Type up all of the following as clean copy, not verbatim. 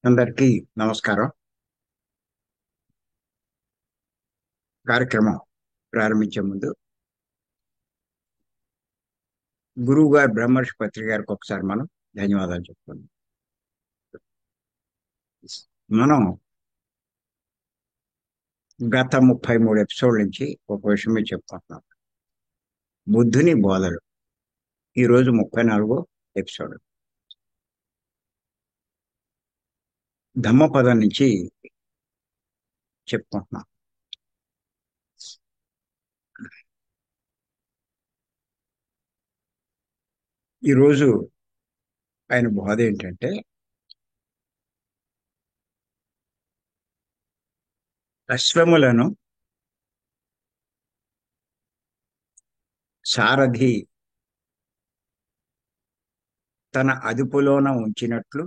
అందరికీ నమస్కారం. కార్యక్రమం ప్రారంభించే ముందు గురువు గారు బ్రహ్మర్షి పత్రి గారికి ఒకసారి మనం ధన్యవాదాలు చెప్పుకుందాం. మనం గత 33 ఎపిసోడ్ల నుంచి ఒక విషయం మీద చెప్పుకుంటున్నాం. బుద్ధుని బోధలు. ఈరోజు 34వ ఎపిసోడ్. ధమ్మపదం నుంచి చెప్పుకుంటున్నాం. ఈరోజు ఆయన బోధ ఏంటంటే అశ్వములను సారథి తన అదుపులోన ఉంచినట్లు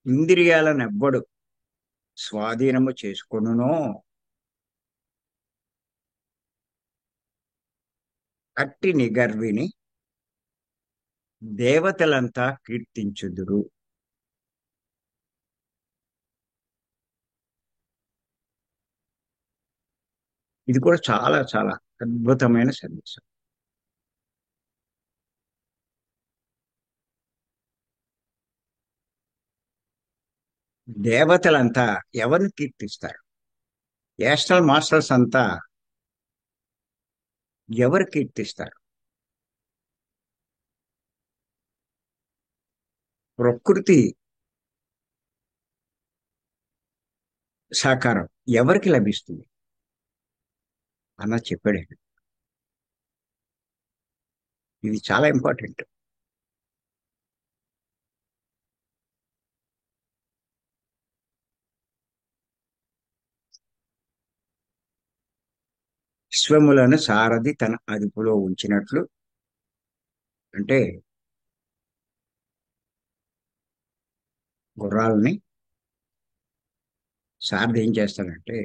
ఇంద్రియాలనెవ్వడు స్వాధీనము చేసుకొనునో అట్టి నిగర్విని దేవతలంతా కీర్తించుదురు. ఇది కూడా చాలా చాలా అద్భుతమైన సందేశం. దేవతలంతా ఎవరిని కీర్తిస్తారు? యాస్ట్రల్ మాస్టర్స్ అంతా ఎవరు కీర్తిస్తారు? ప్రకృతి సాకారం ఎవరికి లభిస్తుంది అన్న చెప్పాడు. ఇది చాలా ఇంపార్టెంట్. విశ్వములను సారథి తన అదుపులో ఉంచినట్లు అంటే గుర్రాలని సారథి ఏం చేస్తాడంటే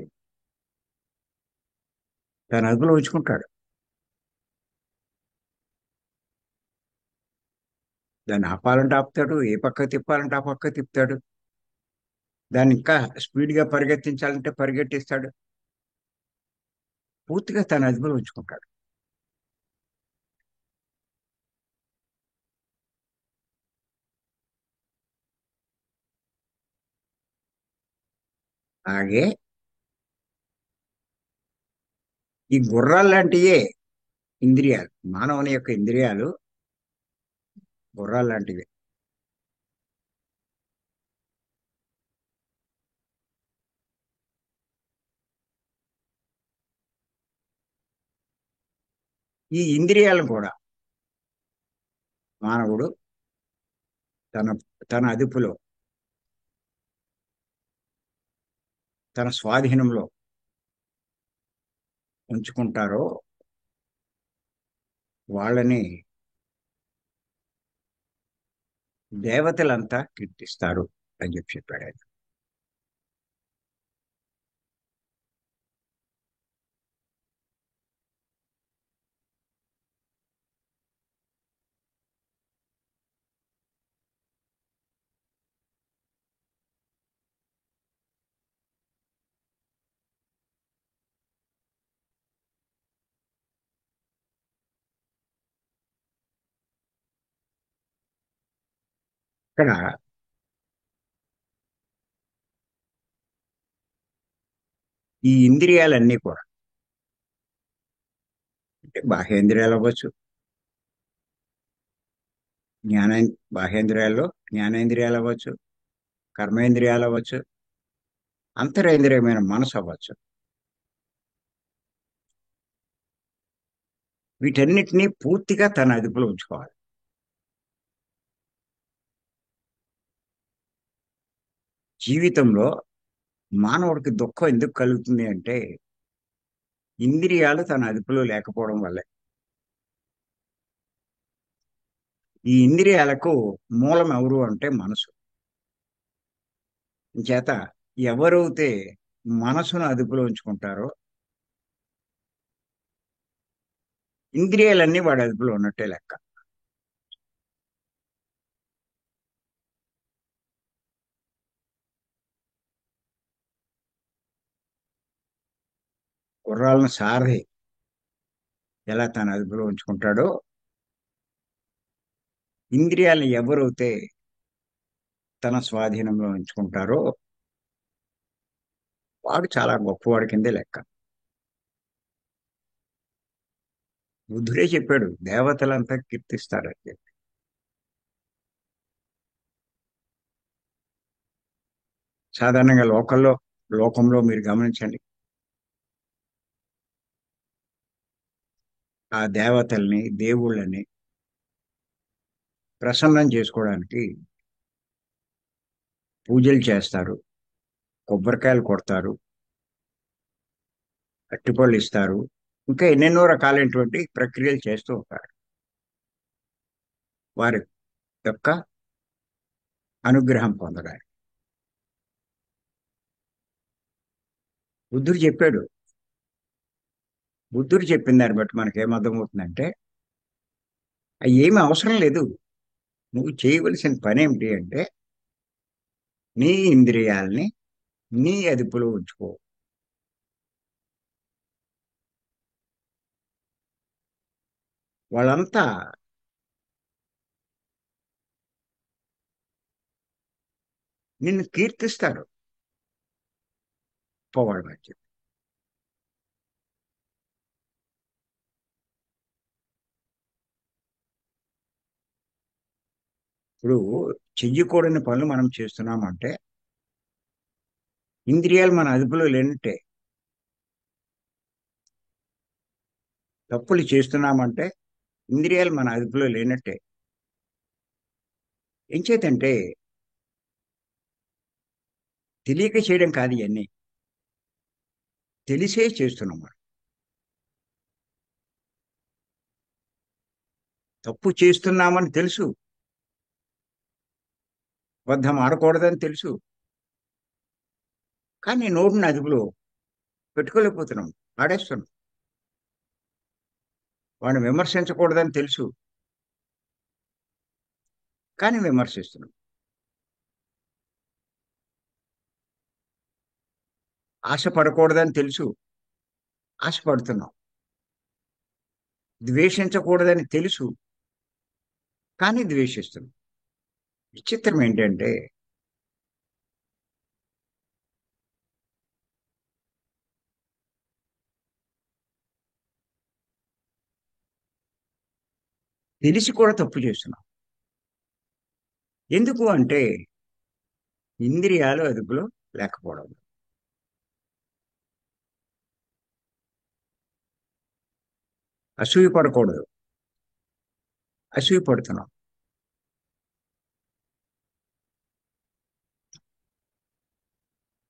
తన అదుపులో ఉంచుకుంటాడు. దాన్ని ఆపాలంటే ఆపుతాడు, ఏ పక్క తిప్పాలంటే ఆ పక్క తిప్పుతాడు, దాన్ని ఇంకా స్పీడ్ గా పరిగెత్తించాలంటే పరిగెట్టిస్తాడు. పూర్తిగా తన అదుపులో ఉంచుకుంటాడు. అలాగే ఈ గుర్రాలు లాంటియే ఇంద్రియాలు, మానవుని యొక్క ఇంద్రియాలు గుర్రాలు లాంటివి. ఈ ఇంద్రియాలను కూడా మానవుడు తన తన అదుపులో, తన స్వాధీనంలో ఉంచుకుంటారో వాళ్ళని దేవతలంతా కీర్తిస్తారు అని చెప్పాడు ఆయన. ఇక్కడ ఈ ఇంద్రియాలన్నీ కూడా అంటే బాహ్యేంద్రియాలు అవ్వచ్చు, జ్ఞాన బాహ్యేంద్రియాల్లో జ్ఞానేంద్రియాలు అవ్వచ్చు, కర్మేంద్రియాలు అవ్వచ్చు, అంతరేంద్రియమైన మనసు అవ్వచ్చు. వీటన్నిటినీ పూర్తిగా తన అదుపులో ఉంచుకోవాలి. జీవితంలో మానవుడికి దుఃఖం ఎందుకు కలుగుతుంది అంటే ఇంద్రియాలు తన అదుపులో లేకపోవడం వల్లే. ఈ ఇంద్రియాలకు మూలం ఎవరు అంటే మనసు. చేత ఎవరైతే మనసును అదుపులో ఉంచుకుంటారో ఇంద్రియాలన్నీ వాడి అదుపులో ఉన్నట్టే లెక్క. గుర్రాలను సారథి ఎలా తన అదుపులో ఉంచుకుంటాడో, ఇంద్రియాలను ఎవరైతే తన స్వాధీనంలో ఉంచుకుంటారో వాడు చాలా గొప్పవాడి కిందే లెక్క. బుద్ధుడే చెప్పాడు దేవతలంతా కీర్తిస్తారని చెప్పి. సాధారణంగా లోకంలో మీరు గమనించండి, ఆ దేవతల్ని దేవుళ్ళని ప్రసన్నం చేసుకోవడానికి పూజలు చేస్తారు, కొబ్బరికాయలు కొడతారు, అట్టిపళ్ళు ఇస్తారు, ఇంకా ఎన్నెన్నో రకాలైనటువంటి ప్రక్రియలు చేస్తూ ఉంటారు వారి యొక్క అనుగ్రహం పొందడానికి. బుద్ధుడు చెప్పాడు. బుద్ధుడు చెప్పిన దాన్ని బట్టి మనకి ఏమర్థమవుతుందంటే అవి ఏమి అవసరం లేదు. నువ్వు చేయవలసిన పని ఏమిటి అంటే నీ ఇంద్రియాలని నీ అదుపులో ఉంచుకో. వాళ్ళంతా నిన్ను కీర్తిస్తారు గొప్పవాళ్ళు అని చెప్పి. ఇప్పుడు చెయ్యకూడని పనులు మనం చేస్తున్నామంటే ఇంద్రియాలు మన అదుపులో లేనట్టే. తప్పులు చేస్తున్నామంటే ఇంద్రియాలు మన అదుపులో లేనట్టే. ఏం చేతంటే తెలియక చేయడం కాదు ఇవన్నీ, తెలిసే చేస్తున్నాం మనం. తప్పు చేస్తున్నామని తెలుసు, అబద్ధం ఆడకూడదని తెలుసు, కానీ నోటిని అదుపులో పెట్టుకోలేకపోతున్నాం, ఆడేస్తున్నాం. వాడిని విమర్శించకూడదని తెలుసు, కానీ విమర్శిస్తున్నాం. ఆశపడకూడదని తెలుసు, ఆశపడుతున్నాం. ద్వేషించకూడదని తెలుసు, కానీ ద్వేషిస్తున్నాం. విచిత్రం ఏంటంటే తెలిసి కూడా తప్పు చేస్తున్నాం. ఎందుకు అంటే ఇంద్రియాలు అదుపులో లేకపోవడం. అసూయ పడకూడదు, అసూయ పడుతున్నాం.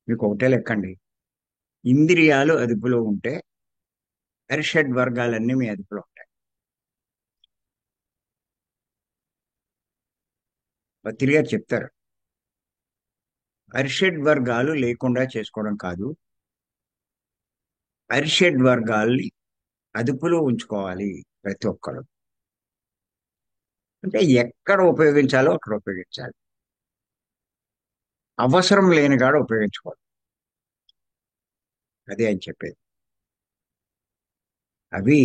మీకు ఒకటే లెక్కండి, ఇంద్రియాలు అదుపులో ఉంటే అరిషడ్ వర్గాలన్నీ మీ అదుపులో ఉంటాయి. పత్రి గారు చెప్తారు, అరిషడ్ వర్గాలు లేకుండా చేసుకోవడం కాదు, అరిషడ్ వర్గాల్ని అదుపులో ఉంచుకోవాలి ప్రతి ఒక్కరు. అంటే ఎక్కడ ఉపయోగించాలో అక్కడ ఉపయోగించాలి, అవసరం లేని కాడ ఉపయోగించుకోవాలి. అదే అని చెప్పేది. అవి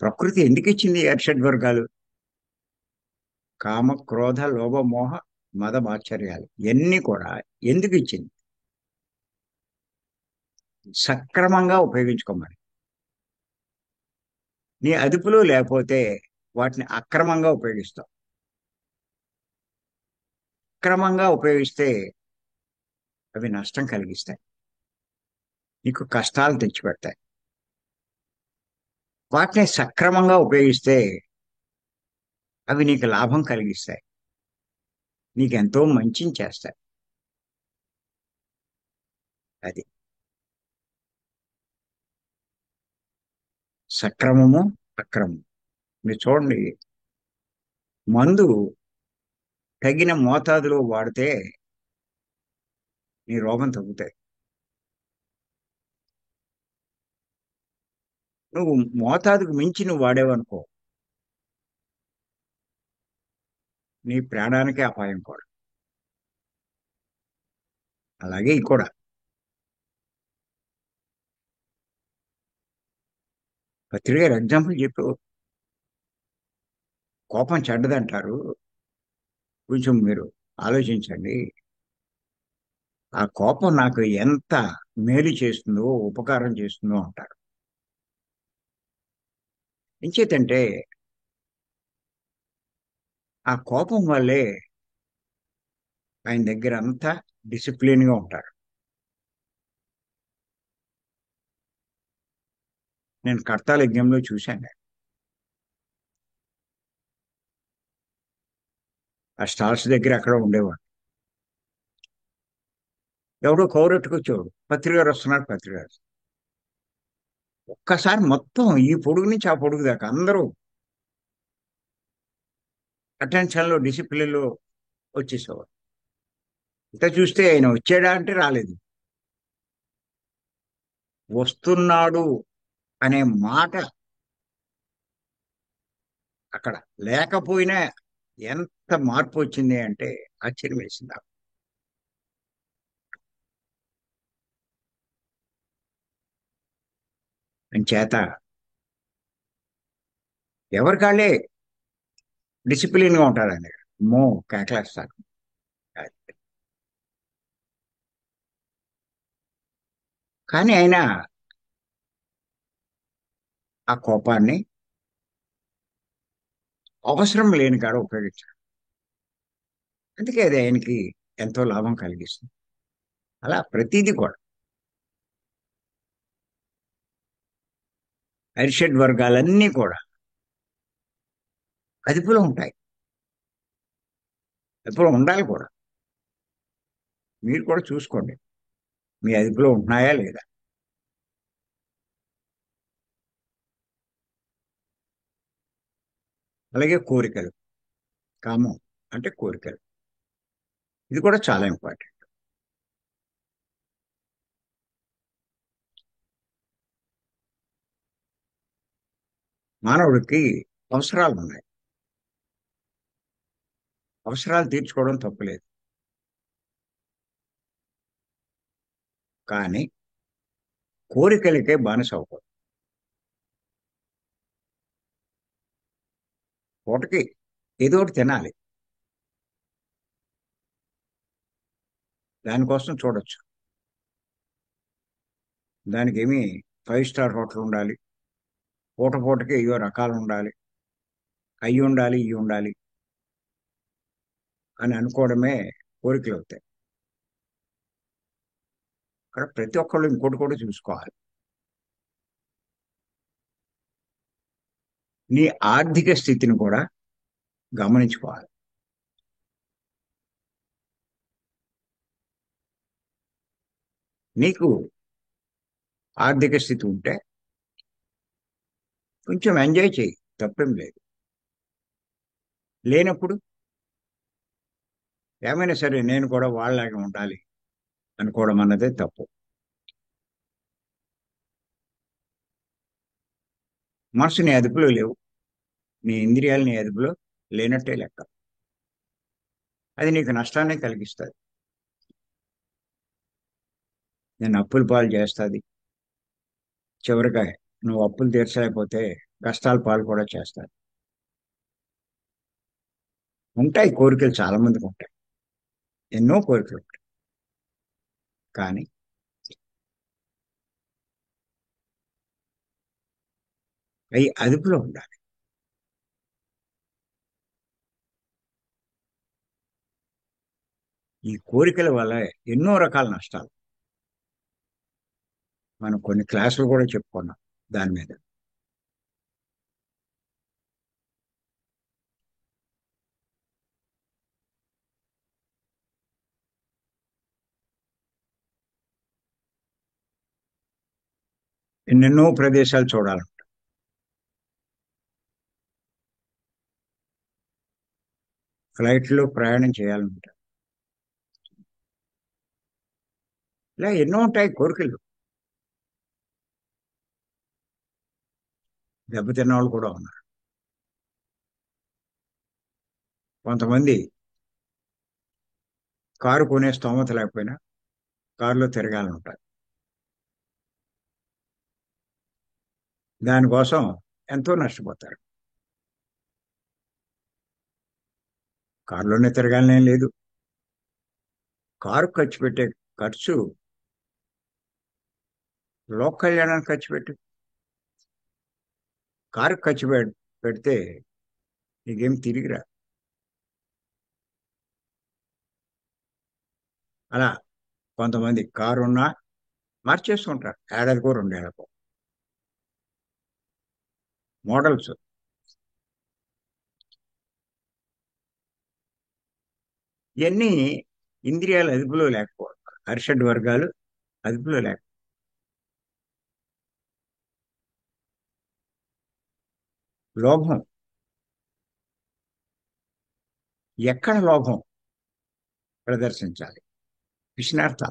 ప్రకృతి ఎందుకు ఇచ్చింది అరిషడ్ వర్గాలు? కామ క్రోధ లోభ మోహ మద మాత్సర్యాలు ఇవన్నీ కూడా ఎందుకు ఇచ్చింది? సక్రమంగా ఉపయోగించుకోమని. నీ అదుపులో లేకపోతే వాటిని అక్రమంగా ఉపయోగిస్తావు. అక్రమంగా ఉపయోగిస్తే అవి నష్టం కలిగిస్తాయి, నీకు కష్టాలు తెచ్చిపెడతాయి. వాటిని సక్రమంగా ఉపయోగిస్తే అవి నీకు లాభం కలిగిస్తాయి, నీకెంతో మంచిని చేస్తాయి. అది సక్రమము అక్రమం. మీరు చూడండి, మందు తగిన మోతాదులో వాడితే నీ రోగం తగ్గుతాయి. నువ్వు మోతాదుకు మించి నువ్వు వాడేవనుకో, నీ ప్రాణానికే అపాయం కూడా. అలాగే ఇది కూడా. పత్రిక గారు ఎగ్జాంపుల్ చెప్పు. కోపం చెడ్డదంటారు. కొంచెం మీరు ఆలోచించండి. ఆ కోపం నాకు ఎంత మేలు చేస్తుందో, ఉపకారం చేస్తుందో అంటారు. ఎంచేతంటే ఆ కోపం వల్లే ఆయన దగ్గర అంతా డిసిప్లిన్ గా ఉంటారు. నేను కర్తాల యజ్ఞంలో చూశాను. ఆ స్టాల్స్ దగ్గర అక్కడ ఉండేవాడు. ఎవడో కౌరెట్టుకొచ్చేవాడు, పత్రిక గారు వస్తున్నారు, పత్రిక గారు. ఒక్కసారి మొత్తం ఈ పొడుగు నుంచి ఆ పొడుగు దాకా అందరూ అటెన్షన్ లో డిసిప్లిన్ లో వచ్చేసేవారు. ఇంత చూస్తే ఆయన వచ్చాడా అంటే రాలేదు. వస్తున్నాడు అనే మాట అక్కడ లేకపోయినా ఎంత మార్పు వచ్చింది అంటే ఆశ్చర్యం వేసింది నాకు. చేత ఎవరికాళ్ళే డిసిప్లిన్ గా ఉంటారండి. మో కేకలేస్తారు. కానీ ఆయన ఆ కోపాన్ని అవసరం లేని కాడ ఉపయోగించాడు. అందుకే అది ఆయనకి ఎంతో లాభం కలిగిస్తుంది. అలా ప్రతిదీ కూడా అరిషడ్ వర్గాలన్నీ కూడా అదుపులో ఉంటాయి. అదుపులో ఉండాలి కూడా. మీరు కూడా చూసుకోండి, మీ అదుపులో ఉంటున్నాయా లేదా. అలాగే కోరికలు, కామం అంటే కోరికలు, ఇది కూడా చాలా ఇంపార్టెంట్. మానవుడికి అవసరాలు ఉన్నాయి. అవసరాలు తీర్చుకోవడం తప్పులేదు. కానీ కోరికలకే బానిస అవ్వకూడదు. పూటకి ఏదో ఒకటి తినాలి. దానికోసం చూడొచ్చు. దానికి ఏమి 5 స్టార్ హోటల్ ఉండాలి, పూట పూటకి అయ్యో రకాలు ఉండాలి, అయ్యి ఉండాలి, ఇవి ఉండాలి అని అనుకోవడమే కోరికలు అవుతాయి. అక్కడ ప్రతి ఒక్కళ్ళు ఇంకోటి కూడా చూసుకోవాలి. నీ ఆర్థిక స్థితిని కూడా గమనించుకోవాలి. నీకు ఆర్థిక స్థితి ఉంటే కొంచెం ఎంజాయ్ చేయి, తప్పేం లేదు. లేనప్పుడు ఏమైనా సరే నేను కూడా వాళ్ళలాగా ఉండాలి అనుకోవడం అన్నదే తప్పు. మనసు నీ అదుపులో లేవు, నీ ఇంద్రియాలు నీ అదుపులో లేనట్టే లెక్క. అది నీకు నష్టాన్ని కలిగిస్తుంది. నేను అప్పుల పాలు చేస్తుంది. చివరిగా నువ్వు అప్పులు తీర్చలేకపోతే కష్టాల పాలు కూడా చేస్తాయి. ఉంటాయి కోరికలు, చాలా మందికి ఉంటాయి. ఎన్నో కోరికలు ఉంటాయి. కానీ అవి అదుపులో ఉండాలి. ఈ కోరికల వల్ల ఎన్నో రకాల నష్టాలు మనం కొన్ని క్లాసులు కూడా చెప్పుకున్నాం దాని మీద. ఎన్నెన్నో ప్రదేశాలు చూడాలి. ఫ్లైట్లో ప్రయాణం చేయాలంట. ఇలా ఎన్నో ఉంటాయి కోరికలు. దెబ్బతిన్న వాళ్ళు కూడా ఉన్నారు. కొంతమంది కారు కొనే స్తోమత లేకపోయినా కారులో తిరగాలని ఉంటారు. దానికోసం ఎంతో నష్టపోతారు. కారులోనే తిరగాలనే లేదు. కారు ఖర్చు పెట్టే ఖర్చు లోక కళ్యాణానికి ఖర్చు పెట్టు. కారు ఖర్చు పెడితే నీకేం తిరిగిరా. అలా కొంతమంది కారు ఉన్నా మార్చేస్తుంటారు ఏడాదికో రెండేళ్లకో మోడల్స్. ఇవన్నీ ఇంద్రియాల అదుపులో లేకపోవడం, అరిషడ్ వర్గాలు అదుపులో లేక. లోభం. ఎక్కడ లోభం ప్రదర్శించాలి? పిసినార్త.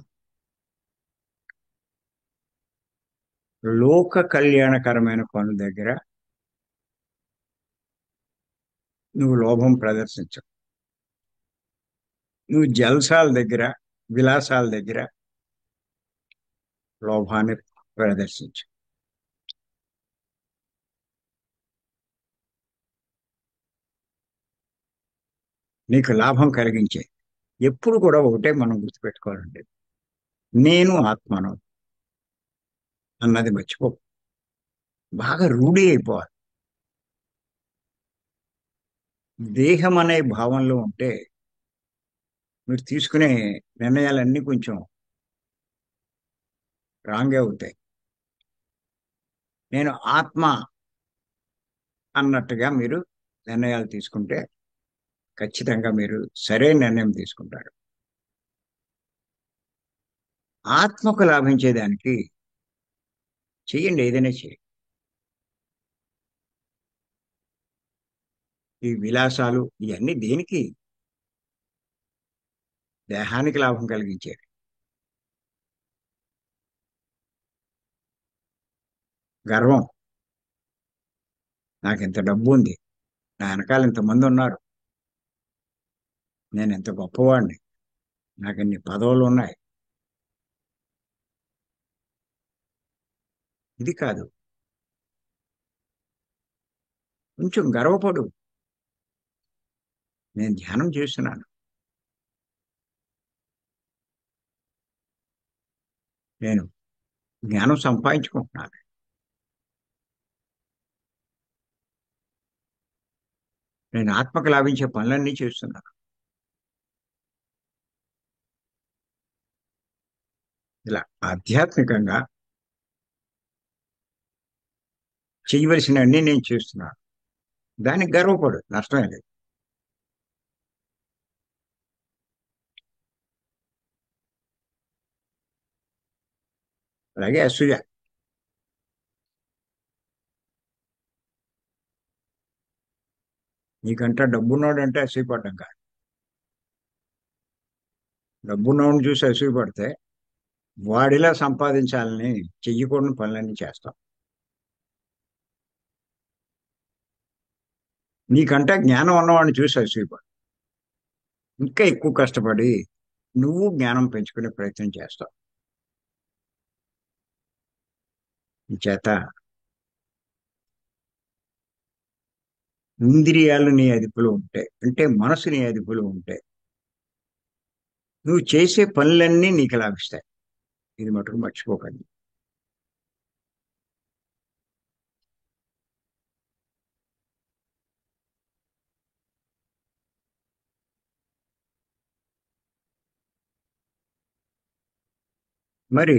లోక కళ్యాణకరమైన పనుల దగ్గర నువ్వు లోభం ప్రదర్శించవు. నువ్వు జల్సాల దగ్గర, విలాసాల దగ్గర లోభాన్ని ప్రదర్శించు. నీకు లాభం కలిగించే ఎప్పుడు కూడా ఒకటే మనం గుర్తుపెట్టుకోవాలండి. నేను ఆత్మను అన్నది మర్చిపో. బాగా రూఢి అయిపోవాలి. దేహం అనే భావంలో ఉంటే మీరు తీసుకునే నిర్ణయాలన్నీ కొంచెం రాంగే అవుతాయి. నేను ఆత్మ అన్నట్టుగా మీరు నిర్ణయాలు తీసుకుంటే ఖచ్చితంగా మీరు సరైన నిర్ణయం తీసుకుంటారు. ఆత్మకు లాభించేదానికి చెయ్యండి, ఏదైనా చేయండి. ఈ విలాసాలు ఇవన్నీ దేనికి? దేహానికి లాభం కలిగించేవి. గర్వం. నాకు ఇంత డబ్బు ఉంది, నా వెనకాల ఇంతమంది ఉన్నారు, నేను ఎంత గొప్పవాడిని, నాకు ఇన్ని పదవులు ఉన్నాయి. ఇది కాదు. కొంచెం గర్వపడు. నేను ధ్యానం చేస్తున్నాను, నేను జ్ఞానం సంపాదించుకుంటున్నాను, నేను ఆత్మకు లాభించే పనులన్నీ చేస్తున్నాను. ఇలా ఆధ్యాత్మికంగా చేయవలసినవన్నీ నేను చేస్తున్నాను. దానికి గర్వపడు, నష్టమే లేదు. అలాగే అసూయ. నీకంటే డబ్బున్నోడంటే అసూయపడ్డం కాదు. డబ్బున్నోడిని చూసి అసూయపడితే వాడిలా సంపాదించాలని చెయ్యకూడని పనులన్నీ చేస్తాం. నీకంటే జ్ఞానం ఉన్నవాడిని చూసి అసూయపడు. ఇంకా ఎక్కువ కష్టపడి నువ్వు జ్ఞానం పెంచుకునే ప్రయత్నం చేస్తావు. ఈ చేత ఇంద్రియాలు నీ అదుపులో ఉంటే, అంటే మనసు నీ అదుపులో ఉంటే నువ్వు చేసే పనులన్నీ నీకు లాభిస్తాయి. ఇది మటుకు మర్చిపోకండి. మరి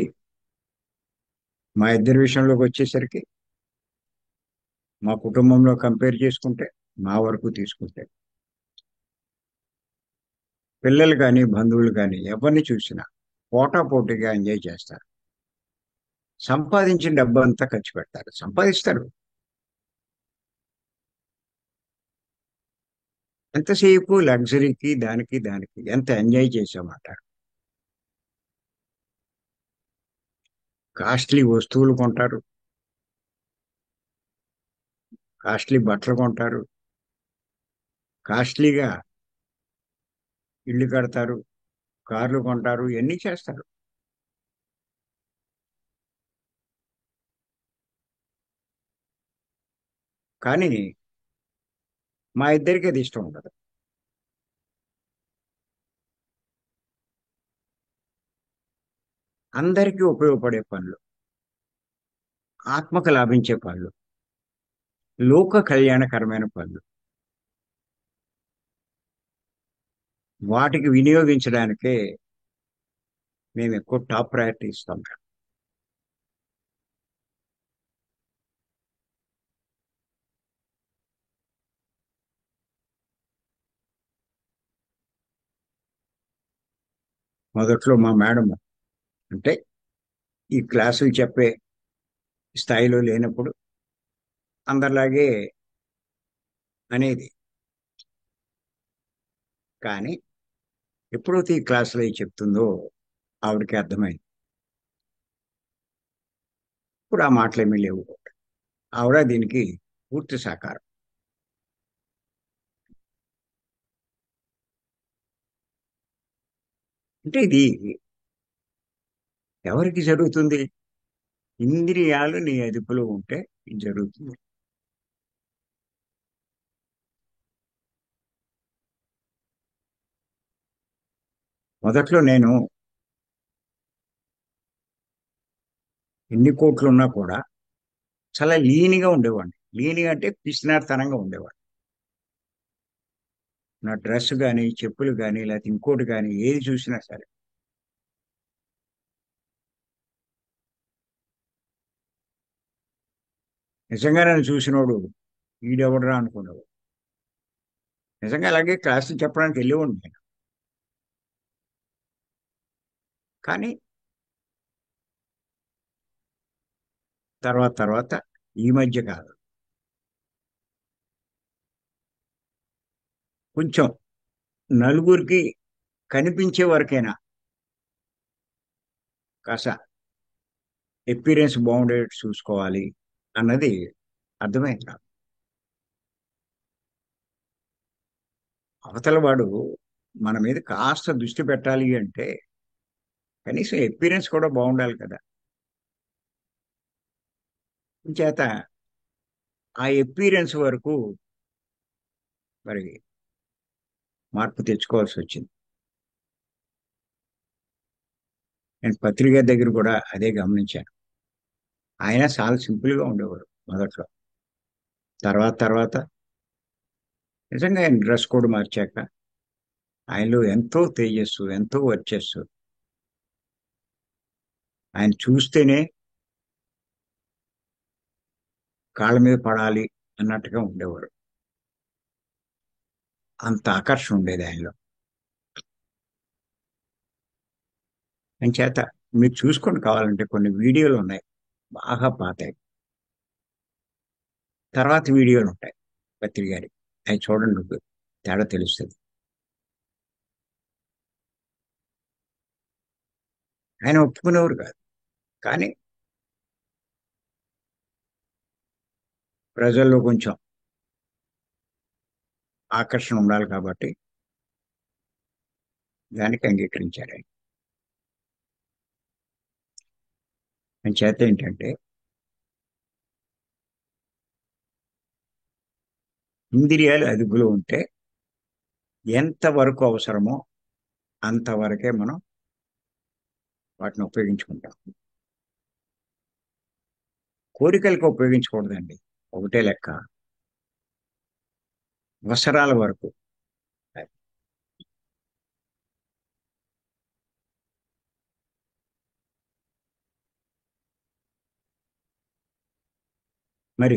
మా ఇద్దరి విషయంలోకి వచ్చేసరికి మా కుటుంబంలో కంపేర్ చేసుకుంటే, మా వరకు తీసుకుంటే, పిల్లలు కానీ బంధువులు కానీ ఎవరిని చూసినా పోటాపోటీగా ఎంజాయ్ చేస్తారు. సంపాదించిన డబ్బు అంతా ఖర్చు పెడతారు, సంపాదిస్తారు. ఎంతసేపు లగ్జరీకి దానికి దానికి ఎంత ఎంజాయ్ చేసామంటారు. కాస్ట్లీ వస్తువులు కొంటారు, కాస్ట్లీ బట్టలు కొంటారు, కాస్ట్లీగా ఇల్లు కడతారు, కార్లు కొంటారు, ఇవన్నీ చేస్తారు. కానీ మా ఇద్దరికి అది ఇష్టం ఉండదు. అందరికీ ఉపయోగపడే పనులు, ఆత్మకు లాభించే పనులు, లోక కళ్యాణకరమైన పనులు, వాటికి వినియోగించడానికే మేము ఎక్కువ టాప్ ప్రయారిటీ ఇస్తాం. మొదట్లో మా మేడం అంటే ఈ క్లాసులు చెప్పే స్థాయిలో లేనప్పుడు అందరిలాగే అనేది. కానీ ఎప్పుడైతే ఈ క్లాసులో అయి చెప్తుందో ఆవిడకి అర్థమైంది. ఇప్పుడు ఆ మాటలేమీ లేవు. ఆవిడ దీనికి పూర్తి సహకారం. అంటే ఇది ఎవరికి జరుగుతుంది? ఇంద్రియాలు నీ అదుపులో ఉంటే ఇది జరుగుతుంది. మొదట్లో నేను ఎన్ని కోట్లు ఉన్నా కూడా చాలా లీనిగా ఉండేవాడిని. లీనిగా అంటే పిసినారితనంగా ఉండేవాడిని. నా డ్రెస్ కానీ, చెప్పులు కానీ, లేకపోతే ఇంకోటి కానీ ఏది చూసినా సరే. నిజంగా నన్ను చూసినోడు ఈడెవడరా అనుకున్నాడు. నిజంగా అలాగే క్లాసులు చెప్పడానికి వెళ్ళేవాడిని నేను. కానీ తర్వాత తర్వాత ఈ మధ్య కాదు, కొంచెం నలుగురికి కనిపించే వరకైనా కాస్త ఎపీరియన్స్ బాగుండేట్టు చూసుకోవాలి అన్నది అర్థమైంది నాకు. అవతల వాడు మన మీద కాస్త దృష్టి పెట్టాలి అంటే కనీసం ఎపీరియన్స్ కూడా బాగుండాలి కదా. చేత ఆ ఎపీరియన్స్ వరకు మరి మార్పు తెచ్చుకోవాల్సి వచ్చింది. నేను పత్రిక దగ్గర కూడా అదే గమనించాను. ఆయన చాలా సింపుల్ గా ఉండేవారు మొదట్లో. తర్వాత తర్వాత నిజంగా ఆయన డ్రెస్ కోడ్ మార్చాక ఆయనలో ఎంతో తేజస్సు, ఎంతో వర్చస్సు. ఆయన చూస్తేనే కాళ్ళ మీద పడాలి అన్నట్టుగా ఉండేవారు. అంత ఆకర్షణ ఉండేది ఆయనలో. అని చేత మీరు చూసుకోండి, కావాలంటే కొన్ని వీడియోలు ఉన్నాయి బాగా పాతాయి. తర్వాత వీడియోలు ఉంటాయి పత్రి గారి, అవి చూడండి, మీకు తేడా తెలుస్తుంది. ఆయన ఒప్పుకునేవారు కాదు. కానీ ప్రజల్లో కొంచెం ఆకర్షణ ఉండాలి కాబట్టి దానికి అంగీకరించారు ఆయన. అని చేత ఏంటంటే ఇంద్రియాలు అదుపులో ఉంటే ఎంత వరకు అవసరమో అంతవరకే మనం వాటిని ఉపయోగించుకుంటాం. కోరికలకు ఉపయోగించకూడదండి. ఒకటే లెక్క, అవసరాల వరకు. మరి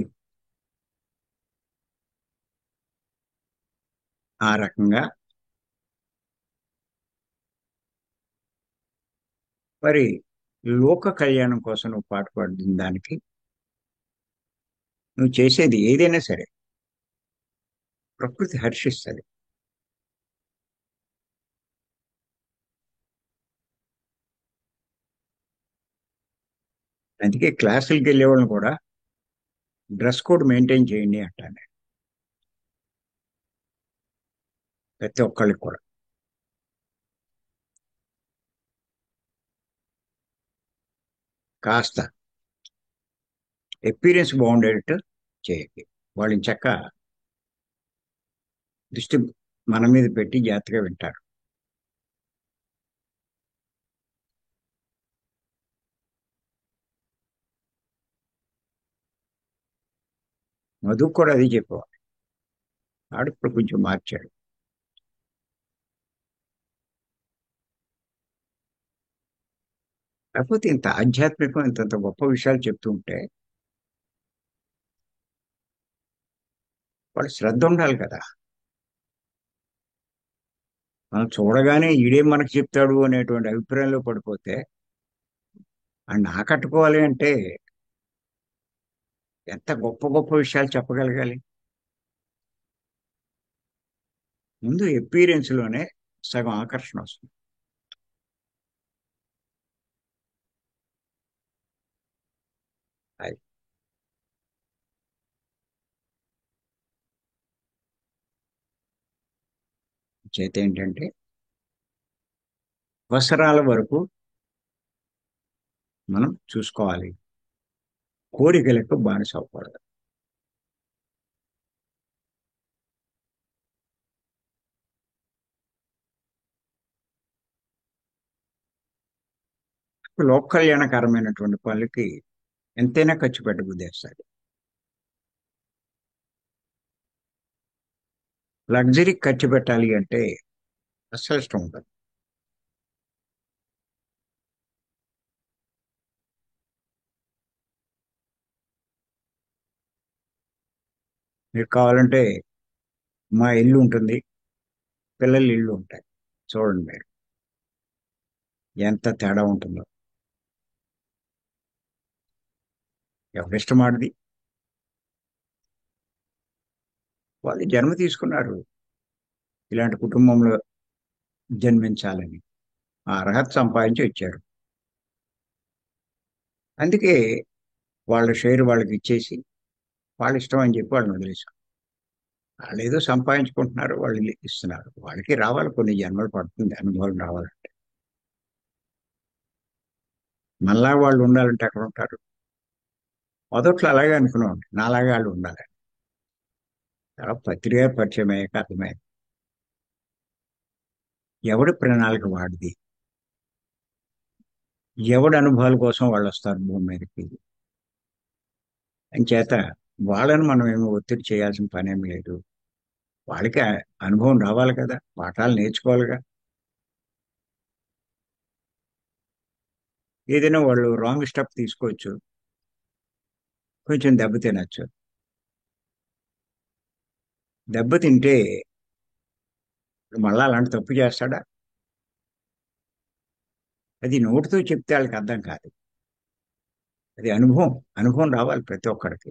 ఆ రకంగా మరి లోక కళ్యాణం కోసం నువ్వు పాటుపడిన దానికి నువ్వు చేసేది ఏదైనా సరే ప్రకృతి హర్షిస్తుంది. అందుకే క్లాసులకు వెళ్ళే వాళ్ళని కూడా డ్రెస్ కోడ్ మెయింటైన్ చేయండి అంటాను నేను. ప్రతి ఒక్కళ్ళకి కూడా కాస్త ఎక్స్పీరియన్స్ బాగుండేటట్టు చేయండి. వాళ్ళని చక్క దృష్టి మన మీద పెట్టి జాగ్రత్తగా వింటారు. మధు కూడా అది చెప్పేవాడు. ఆడు ఇప్పుడు కొంచెం మార్చాడు. కాకపోతే ఇంత ఆధ్యాత్మికం ఇంత గొప్ప విషయాలు చెప్తూ ఉంటే వాళ్ళు శ్రద్ధ ఉండాలి కదా. మనం చూడగానే ఈడేం మనకు చెప్తాడు అనేటువంటి అభిప్రాయంలో పడిపోతే ఆయన ఆకట్టుకోవాలి అంటే ఎంత గొప్ప గొప్ప విషయాలు చెప్పగలగాలి. ముందు ఎక్స్పీరియన్స్ లోనే సగం ఆకర్షణ వస్తుంది. అది చేత ఏంటంటే అవసరాల వరకు మనం చూసుకోవాలి. కోరికలకు బానిస అవ్వకూడదు. లోక కళ్యాణకరమైనటువంటి పనులకి ఎంతైనా ఖర్చు పెట్టబుద్దేస్తారు. లగ్జరీ ఖర్చు పెట్టాలి అంటే అస్సలు ఇష్టం ఉండదు. మీరు కావాలంటే మా ఇల్లు ఉంటుంది, పిల్లల ఇల్లు ఉంటాయి. చూడండి మీరు ఎంత తేడా ఉంటుందో. ఎవరిష్టం ఆడిది. వాళ్ళు జన్మ తీసుకున్నారు ఇలాంటి కుటుంబంలో జన్మించాలని. ఆ అర్హత సంపాదించి వచ్చారు. అందుకే వాళ్ళ షేర్ వాళ్ళకి ఇచ్చేసి వాళ్ళ ఇష్టం అని చెప్పి వాళ్ళని వదిలేశాం. వాళ్ళు ఏదో సంపాదించుకుంటున్నారు, వాళ్ళు ఇస్తున్నారు. వాళ్ళకి రావాలి, కొన్ని జన్మలు పడుతుంది అనుభవం రావాలి. మళ్ళా వాళ్ళు ఉండాలంటే అక్కడ ఉంటారు. మొదట్లో అలాగే అనుకున్నాం, నాలాగే వాళ్ళు ఉండాలి. తర్వాత పత్రికా పరిచయం అయ్యాక అర్థమైంది ఎవడి ప్రణాళిక వాడిది, ఎవడి అనుభవాల కోసం వాళ్ళు వస్తారు భూమి మీదకి. అని చేత వాళ్ళని మనం ఏమో ఒత్తిడి చేయాల్సిన పని ఏమి లేదు. వాళ్ళకి అనుభవం రావాలి కదా, పాఠాలు నేర్చుకోవాలిగా. ఏదైనా వాళ్ళు రాంగ్ స్టెప్ తీసుకోవచ్చు, కొంచెం దెబ్బ తినచ్చు. దెబ్బ తింటే మళ్ళా అలాంటి తప్పు చేస్తాడా? అది నోటితో చెప్తే వాళ్ళకి అర్థం కాదు. అది అనుభవం. అనుభవం రావాలి ప్రతి ఒక్కరికి.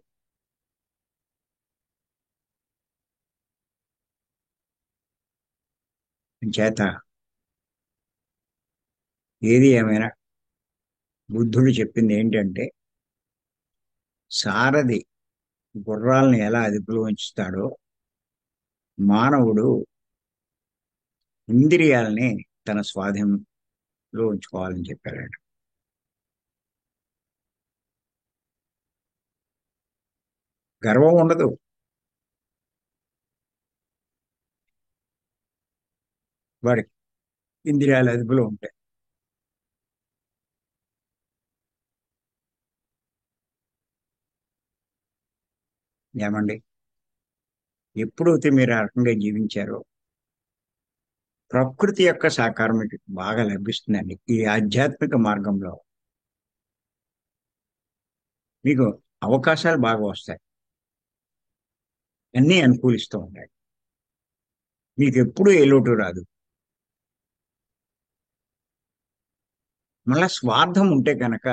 చేత ఏది ఏమైనా బుద్ధుడు చెప్పింది ఏంటంటే, సారథి గుర్రాలను ఎలా అదుపులో ఉంచుతాడో మానవుడు ఇంద్రియాలని తన స్వాధీనంలో ఉంచుకోవాలని చెప్పాడు. గర్వం ఉండదు. వాడికి ఇంద్రియాల అదుపులో ఉంటాయి. ఏమండి, ఎప్పుడైతే మీరు ఆ రకంగా జీవించారో ప్రకృతి యొక్క సహకారం మీకు బాగా లభిస్తుందండి. ఈ ఆధ్యాత్మిక మార్గంలో మీకు అవకాశాలు బాగా వస్తాయి. అన్నీ అనుకూలిస్తూ ఉంటాయి. మీకు ఎప్పుడూ ఏ లోటు రాదు. మళ్ళా స్వార్థం ఉంటే కనుక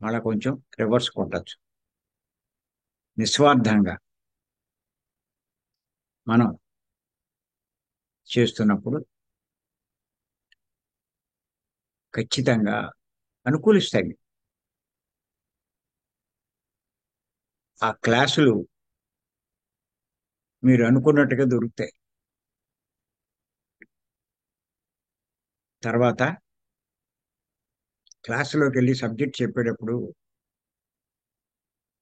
మళ్ళా కొంచెం రివర్స్ కొట్టచ్చు. నిస్వార్థంగా మనం చేస్తున్నప్పుడు ఖచ్చితంగా అనుకూలిస్తాయి. ఆ క్లాసులు మీరు అనుకున్నట్టుగా దొరుకుతాయి. తర్వాత క్లాసులోకి వెళ్ళి సబ్జెక్ట్ చెప్పేటప్పుడు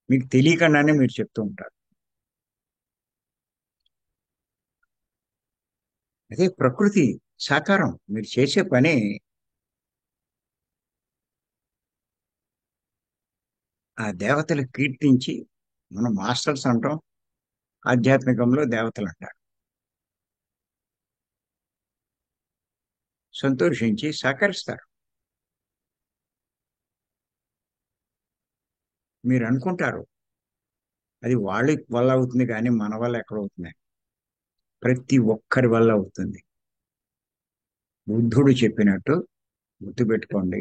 మీకు తెలియకుండానే మీరు చెప్తూ ఉంటారు. అదే ప్రకృతి సాకారం. మీరు చేసే పని ఆ దేవతలు కీర్తించి, మనం మాస్టర్స్ అంటాం, ఆధ్యాత్మికంలో దేవతలు అంటారు. సంతోషించి సహకరిస్తారు. మీరు అనుకుంటారు అది వాళ్ళ వల్ల అవుతుంది కానీ మన వల్ల ఎక్కడ అవుతుంది? ప్రతి ఒక్కరి వల్ల అవుతుంది. బుద్ధుడు చెప్పినట్టు గుర్తుపెట్టుకోండి,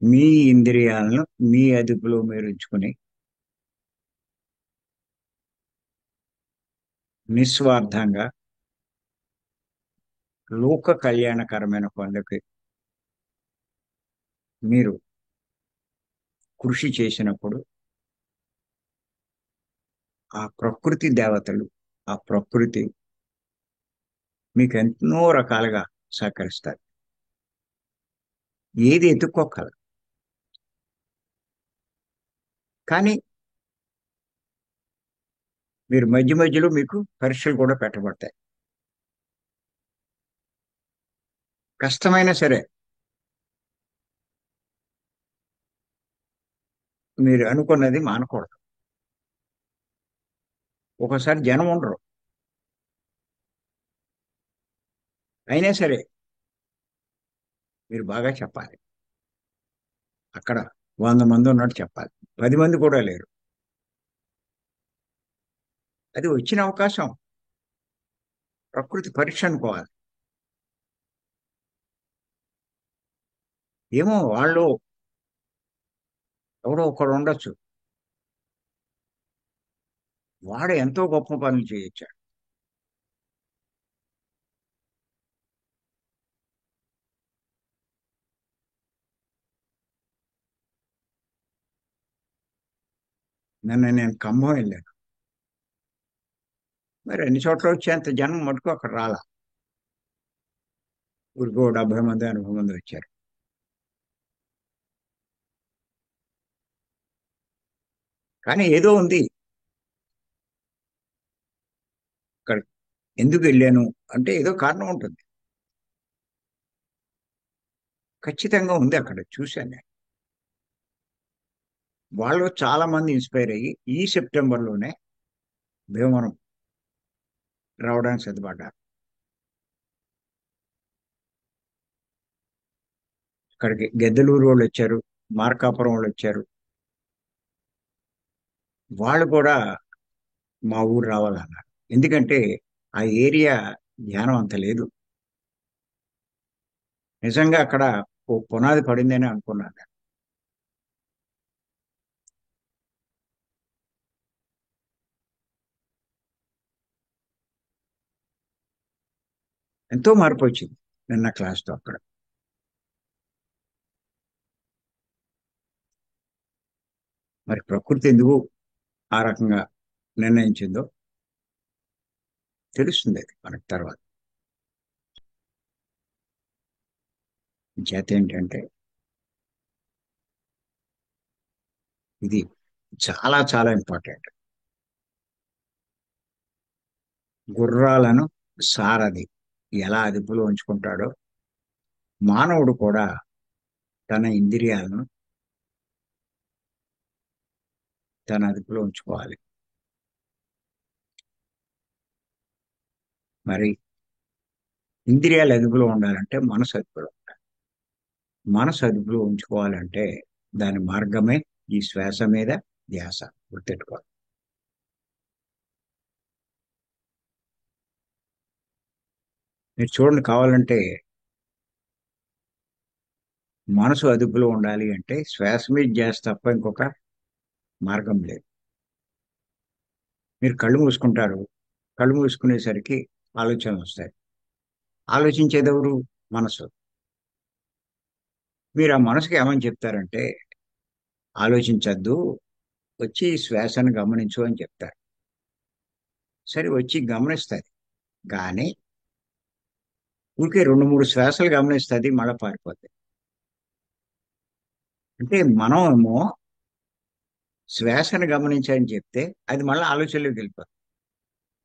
మీ ఇంద్రియాలను మీ అదుపులో మీరు ఉంచుకుని నిస్వార్థంగా లోక కళ్యాణకరమైన పనులకి మీరు కృషి చేసినప్పుడు ఆ ప్రకృతి దేవతలు, ఆ ప్రకృతి మీకు ఎన్నో రకాలుగా సహకరిస్తారు. ఏది ఎత్తుక్కోగలరు. కానీ మీరు మధ్య మధ్యలో మీకు పరీక్షలు కూడా పెట్టబడతాయి. కష్టమైనా సరే మీరు అనుకున్నది మానకూడదు. ఒకసారి జనం ఉండరు. అయినా సరే మీరు బాగా చెప్పాలి. అక్కడ 100 మంది ఉన్నట్టు చెప్పాలి. 10 మంది కూడా లేరు. అది వచ్చిన అవకాశం. ప్రకృతి పరీక్ష అనుకోవాలి. ఏమో వాళ్ళు ఎవడో ఒకడు ఉండొచ్చు. వాడు ఎంతో గొప్ప పనులు చేయొచ్చాడు. నిన్న నేను ఖమ్మం వెళ్ళాను. మరి అన్ని చోట్ల వచ్చేంత జనం మటుకు అక్కడ రాలా. ఊరికో 70 మంది 80 మంది వచ్చారు. కానీ ఏదో ఉంది. అక్కడ ఎందుకు వెళ్ళాను అంటే ఏదో కారణం ఉంటుంది. ఖచ్చితంగా ఉంది, అక్కడ చూశాను నేను. వాళ్ళు చాలా మంది ఇన్స్పైర్ అయ్యి ఈ సెప్టెంబర్లోనే భీమవరం రావడానికి సిద్ధపడ్డారు. ఇక్కడికి గెద్దలూరు వాళ్ళు వచ్చారు, మార్కాపురం వాళ్ళు వచ్చారు. వాళ్ళు కూడా మా ఊరు రావాలన్నారు. ఎందుకంటే ఆ ఏరియా ధ్యానం అంత లేదు. నిజంగా అక్కడ ఓ పునాది పడిందని అనుకున్నాను నేను. ఎంతో మార్పు వచ్చింది నిన్న క్లాస్తో అక్కడ. మరి ప్రకృతి ఎందుకు ఆ రకంగా నిర్ణయించిందో తెలుస్తుంది అది మనకి తర్వాత. చేత ఏంటంటే ఇది చాలా చాలా ఇంపార్టెంట్. గుర్రాలను సారథి ఎలా అదుపులో ఉంచుకుంటాడో మానవుడు కూడా తన ఇంద్రియాలను తన అదుపులో ఉంచుకోవాలి. మరి ఇంద్రియాలు అదుపులో ఉండాలంటే మనసు అదుపులో ఉండాలి. మనసు అదుపులో ఉంచుకోవాలంటే దాని మార్గమే ఈ శ్వాస మీద ధ్యాస. గుర్తెట్టుకోవాలి. మీరు చూడండి, కావాలంటే మనసు అదుపులో ఉండాలి అంటే శ్వాస మీద ధ్యాస తప్ప ఇంకొక మార్గం లేదు. మీరు కళ్ళు మూసుకుంటారు. కళ్ళు మూసుకునేసరికి ఆలోచనలు వస్తాయి. ఆలోచించేది ఎవరు? మనసు. మీరు ఆ మనసుకి ఏమని చెప్తారంటే ఆలోచించద్దు, వచ్చి ఈ శ్వాసను గమనించు అని చెప్తారు. సరే వచ్చి గమనిస్తుంది. కానీ ఊరికే 2 3 శ్వాసలు గమనిస్తుంది, మళ్ళీ పారిపోతుంది. అంటే మనం ఏమో శ్వాసను గమనించని చెప్తే అది మళ్ళీ ఆలోచనలోకి వెళ్ళిపోతుంది.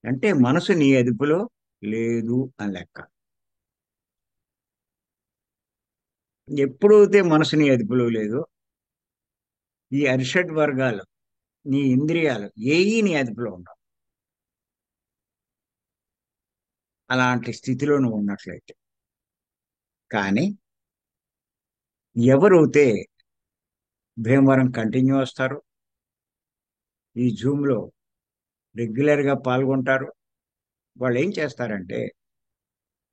అంటే మనసు నీ అదుపులో లేదు అని లెక్క. ఎప్పుడైతే మనసు నీ అదుపులో లేదో ఈ అరిషడ్ వర్గాలు, నీ ఇంద్రియాలు ఏవి నీ అదుపులో ఉండవు. అలాంటి స్థితిలో నువ్వు ఉన్నట్లయితే. కానీ ఎవరైతే భీమవరం కంటిన్యూ వస్తారు, ఈ జూమ్ లో రెగ్యులర్ గా పాల్గొంటారు, వాళ్ళు ఏం చేస్తారంటే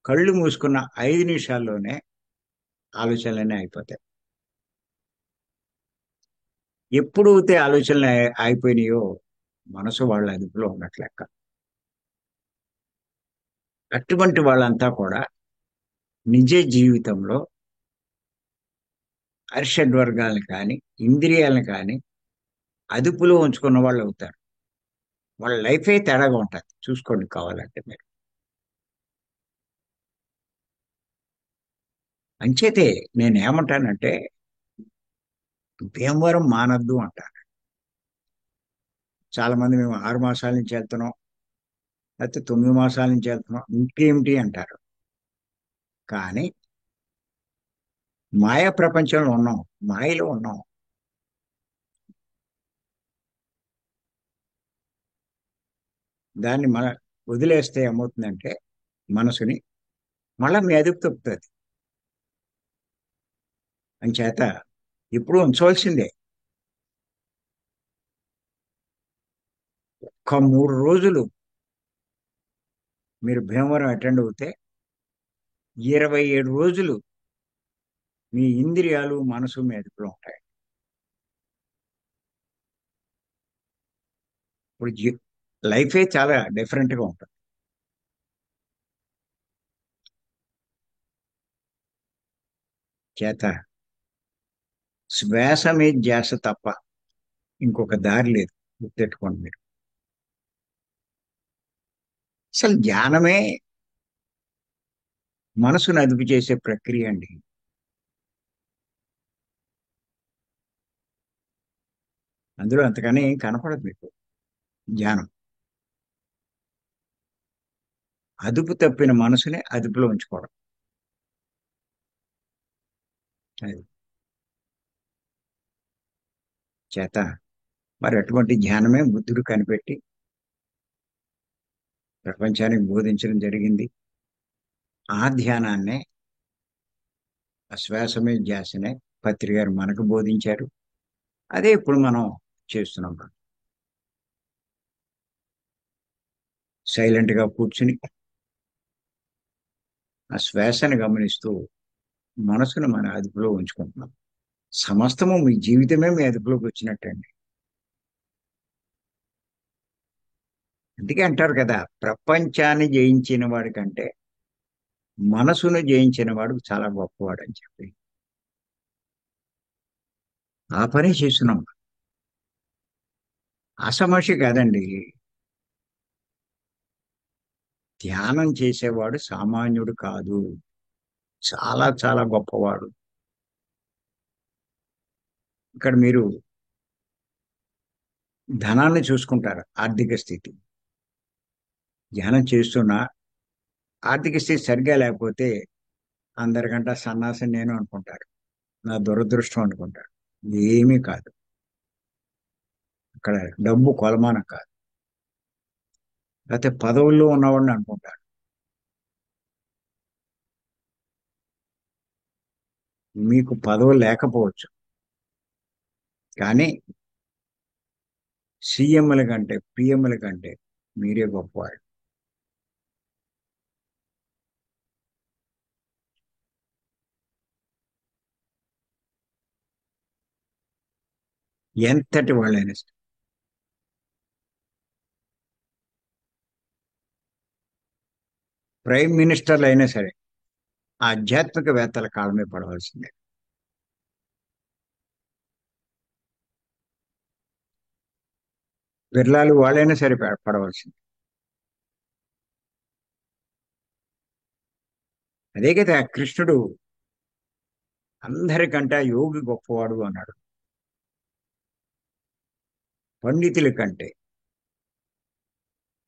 కళ్ళు మూసుకున్న 5 నిమిషాల్లోనే ఆలోచనలన్నీ అయిపోతాయి. ఎప్పుడైతే ఆలోచనలు అయిపోయినాయో మనసు వాళ్ళ అదుపులో ఉన్నట్లు లెక్క. అటువంటి వాళ్ళంతా కూడా నిజ జీవితంలో అరిషడ్ వర్గాలను కానీ ఇంద్రియాలను కానీ అదుపులో ఉంచుకున్న వాళ్ళు అవుతారు. వాళ్ళ లైఫే తేడాగా ఉంటుంది, చూసుకోండి కావాలంటే మీరు. అంచేతే నేను ఏమంటానంటే భీమవరం మానద్దు అంటాను. చాలా మంది మేము 6 మాసాల నుంచి వెళ్తున్నాం, లేకపోతే 9 మాసాల నుంచి వెళ్తున్నాం, ఇంకేమిటి అంటారు. కానీ మాయా ప్రపంచంలో ఉన్నాం, మాయలో ఉన్నాం. దాన్ని వదిలేస్తే ఏమవుతుందంటే మనసుని మళ్ళా మీ అదుపు తప్పుతుంది. అంచేత ఇప్పుడు ఉంచవలసిందే. ఒక 3 రోజులు మీరు భీమవరం అటెండ్ అవుతే 27 రోజులు మీ ఇంద్రియాలు మనసు మీ అదుపులో ఉంటాయి. ఇప్పుడు లైఫే చాలా డిఫరెంట్ గా ఉంటుంది. చేత శ్వాస మీద ధ్యాస తప్ప ఇంకొక దారి లేదు, గుర్తెట్టుకోండి మీరు. అసలు ధ్యానమే మనసును అదుపు చేసే ప్రక్రియ అండి. అందులో అంతకని ఏం కనపడదు మీకు. ధ్యానం అదుపు తప్పిన మనసుని అదుపులో ఉంచుకోవడం. అది చేత మరి అటువంటి ధ్యానమే బుద్ధుడు కనిపెట్టి ప్రపంచానికి బోధించడం జరిగింది. ఆ ధ్యానాన్నే, ఆ శ్వాస మీద ధ్యాసనే పత్రి గారు మనకు బోధించారు. అదే ఇప్పుడు మనం చేస్తున్నాం. సైలెంట్ గా కూర్చుని ఆ శ్వాసను గమనిస్తూ మనసును మన అదుపులో ఉంచుకుంటున్నాం. సమస్తము మీ జీవితమే మీ అదుపులోకి వచ్చినట్టండి. అందుకే అంటారు కదా, ప్రపంచాన్ని జయించిన వాడి కంటే మనసును జయించిన వాడు చాలా గొప్పవాడు అని చెప్పి. ఆ పని చేస్తున్నాం. ఆషామాషి కాదండి. ధ్యానం చేసేవాడు సామాన్యుడు కాదు, చాలా చాలా గొప్పవాడు. ఇక్కడ మీరు ధనాన్ని చూసుకుంటారు, ఆర్థిక స్థితి. ధ్యానం చేస్తున్నా ఆర్థిక స్థితి సరిగ్గా లేకపోతే అందరికంటే సన్నాసం నేను అనుకుంటారు, నా దురదృష్టం అనుకుంటారు. ఏమీ కాదు. అక్కడ డబ్బు కొలమానం కాదు. లేకపోతే పదవుల్లో ఉన్నవాడిని అనుకుంటారు. మీకు పదవి లేకపోవచ్చు, కానీ సీఎంల కంటే పిఎంల కంటే మీరే గొప్పవాడు. ఎంతటి వాళ్ళైనా సరే. ప్రైమ్ మినిస్టర్లు అయినా సరే ఆధ్యాత్మికవేత్తల కాలమే పడవలసిందే. బిర్లాలు వాళ్ళైనా సరే పడవలసింది. అదే కదా కృష్ణుడు అందరికంటే యోగి గొప్పవాడు అన్నాడు. పండితుల కంటే,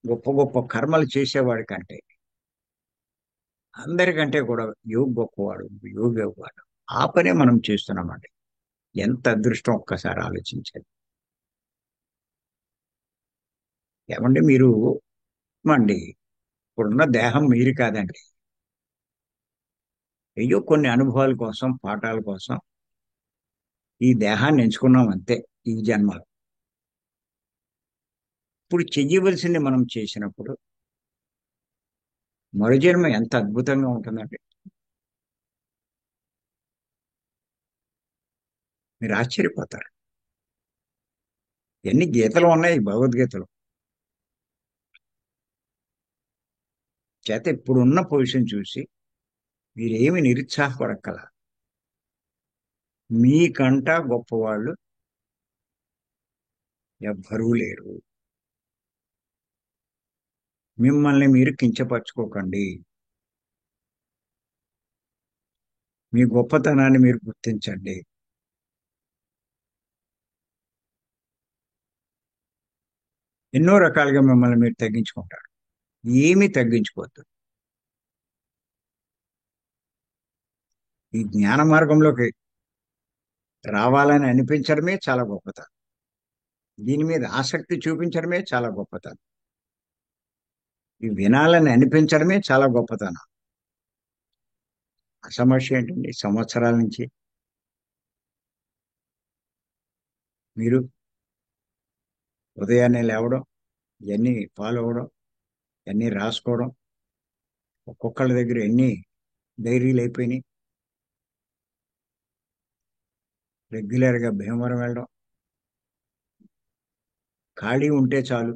గొప్ప గొప్ప కర్మలు చేసేవాడి కంటే, అందరికంటే కూడా యోగి గొప్పవాడు, యోగి గొప్పవాడు. ఆ పనే మనం చేస్తున్నామండి. ఎంత అదృష్టం ఒక్కసారి ఆలోచించండి. ఏమండి మీరు అండి ఇప్పుడున్న దేహం మీరు కాదండి. అయ్యో కొన్ని అనుభవాల కోసం, పాఠాల కోసం ఈ దేహాన్ని ఎంచుకున్నాం అంతే ఈ జన్మలో. ఇప్పుడు చెయ్యవలసింది మనం చేసినప్పుడు మరు జన్మ ఎంత అద్భుతంగా ఉంటుందండి. మీరు ఆశ్చర్యపోతారు. ఎన్ని గీతలు ఉన్నాయి భగవద్గీతలో. చేత ఇప్పుడున్న పొజిషన్ చూసి మీరేమి నిరుత్సాహపడక్కల. మీకంట గొప్పవాళ్ళు ఎవ్వరూ లేరు. మిమ్మల్ని మీరు కించపరచుకోకండి. మీ గొప్పతనాన్ని మీరు గుర్తించండి. ఎన్నో రకాలుగా మిమ్మల్ని మీరు తగ్గించుకుంటారు. ఏమీ తగ్గించుకోవద్దు. ఈ జ్ఞాన మార్గంలోకి రావాలని అనిపించడమే చాలా గొప్పతనం. దీని మీద ఆసక్తి చూపించడమే చాలా గొప్పతనం. ఈ వినాలని అనిపించడమే చాలా గొప్పతనం. ఆ సమస్య ఏంటండి? సంవత్సరాల నుంచి మీరు ఉదయాన్నే లేవడం, ఇవన్నీ ఫాలో అవ్వడం, ఇవన్నీ రాసుకోవడం, ఒక్కొక్కళ్ళ దగ్గర ఎన్ని డైరీలు అయిపోయినాయి. రెగ్యులర్గా భీమవరం వెళ్ళడం, ఖాళీ ఉంటే చాలు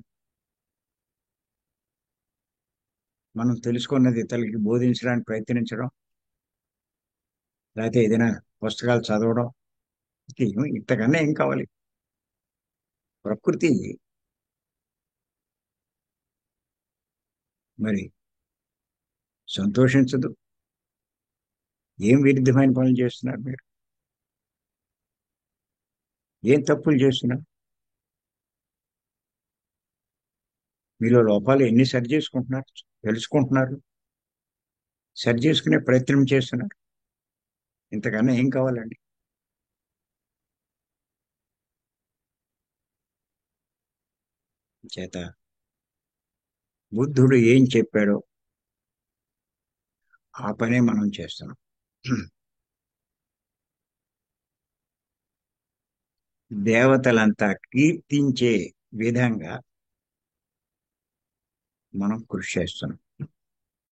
మనం తెలుసుకున్నది ఇతరులకి బోధించడానికి ప్రయత్నించడం, లేకపోతే ఏదైనా పుస్తకాలు చదవడం. ఇంతకన్నా ఏం కావాలి? ప్రకృతి మరి సంతోషించదు. ఏం విరుద్ధమైన పనులు చేస్తున్నారు మీరు? ఏం తప్పులు చేస్తున్నారు? మీలో లోపాలు ఎన్ని సరి చేసుకుంటున్నారు, తెలుసుకుంటున్నారు, సరి చేసుకునే ప్రయత్నం చేస్తున్నారు. ఇంతకన్నా ఏం కావాలండి? చేత బుద్ధుడు ఏం చెప్పాడో ఆ పనే మనం చేస్తున్నాం. దేవతలంతా కీర్తించే విధంగా మనం కృషి చేస్తున్నాం.